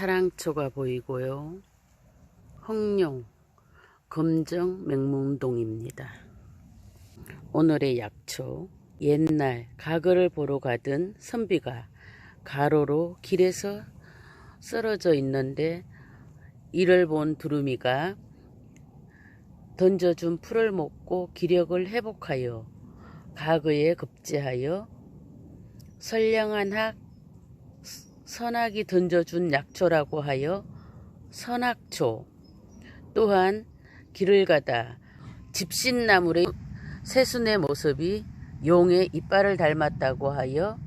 사랑초가 보이고요. 흑룡, 검정 맹문동입니다. 오늘의 약초, 옛날 가거를 보러 가던 선비가 가로로 길에서 쓰러져 있는데 이를 본 두루미가 던져준 풀을 먹고 기력을 회복하여 가거에 급제하여 선량한 학 선악이 던져준 약초라고 하여 선악초, 또한 길을 가다 집신나물의 새순의 모습이 용의 이빨을 닮았다고 하여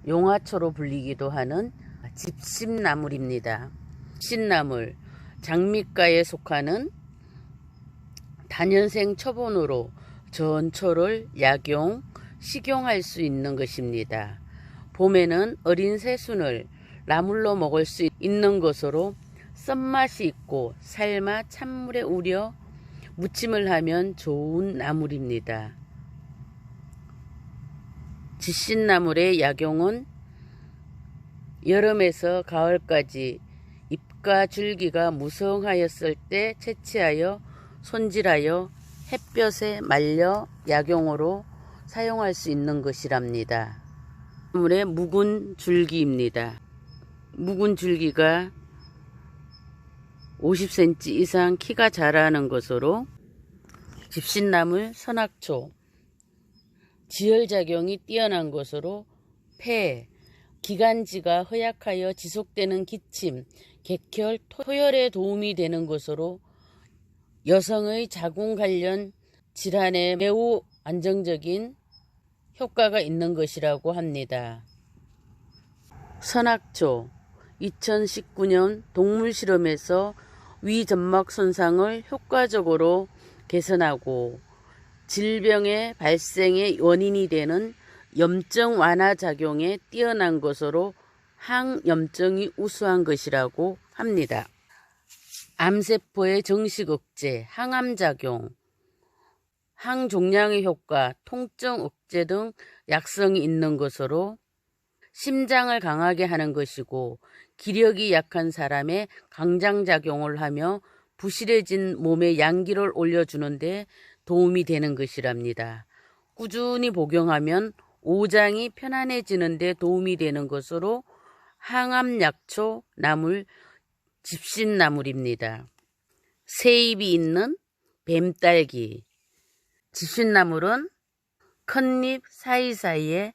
용화초로 불리기도 하는 집신나물입니다. 집신나물, 장미과에 속하는 다년생 초본으로 전초를 약용, 식용할 수 있는 것입니다. 봄에는 어린 새순을 나물로 먹을 수 있는 것으로 썬맛이 있고 삶아 찬물에 우려 무침을 하면 좋은 나물입니다. 집신나물의 약용은 여름에서 가을까지 잎과 줄기가 무성하였을 때 채취하여 손질하여 햇볕에 말려 약용으로 사용할 수 있는 것이랍니다. 나물의 묵은 줄기입니다. 묵은 줄기가 50cm 이상 키가 자라는 것으로 집신나물, 선악초, 지혈작용이 뛰어난 것으로 폐, 기관지가 허약하여 지속되는 기침, 객혈, 토혈에 도움이 되는 것으로 여성의 자궁 관련 질환에 매우 안정적인 효과가 있는 것이라고 합니다. 선악초, 2019년 동물 실험에서 위점막 손상을 효과적으로 개선하고 질병의 발생의 원인이 되는 염증 완화 작용에 뛰어난 것으로 항염증이 우수한 것이라고 합니다. 암세포의 정식 억제, 항암작용, 항종양의 효과, 통증 억제 등 약성이 있는 것으로 심장을 강하게 하는 것이고 기력이 약한 사람의 강장작용을 하며 부실해진 몸에 양기를 올려주는 데 도움이 되는 것이랍니다. 꾸준히 복용하면 오장이 편안해지는 데 도움이 되는 것으로 항암약초 나물 집신나물입니다. 새잎이 있는 뱀딸기. 집신나물은 큰 잎 사이사이에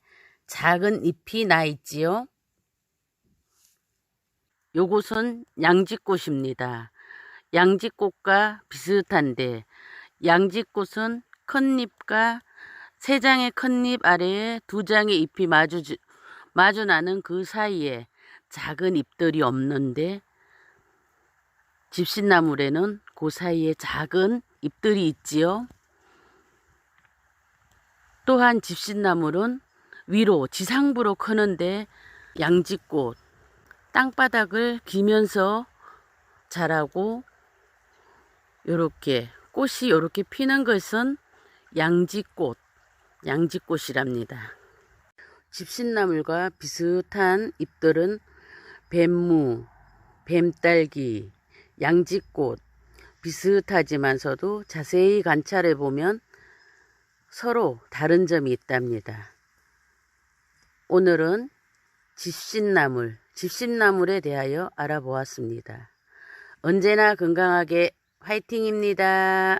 작은 잎이 나 있지요. 요것은 양지꽃입니다. 양지꽃과 비슷한데 양지꽃은 큰 잎과 세 장의 큰 잎 아래에 두 장의 잎이 마주 나는 그 사이에 작은 잎들이 없는데 집신나물에는 그 사이에 작은 잎들이 있지요. 또한 집신나물은 위로 지상부로 크는데 양지꽃 땅바닥을 기면서 자라고 요렇게 꽃이 요렇게 피는 것은 양지꽃이랍니다. 집신나물과 비슷한 잎들은 뱀무, 뱀딸기, 양지꽃 비슷하지만서도 자세히 관찰해 보면 서로 다른 점이 있답니다. 오늘은 집신나물에 대하여 알아보았습니다. 언제나 건강하게 화이팅입니다.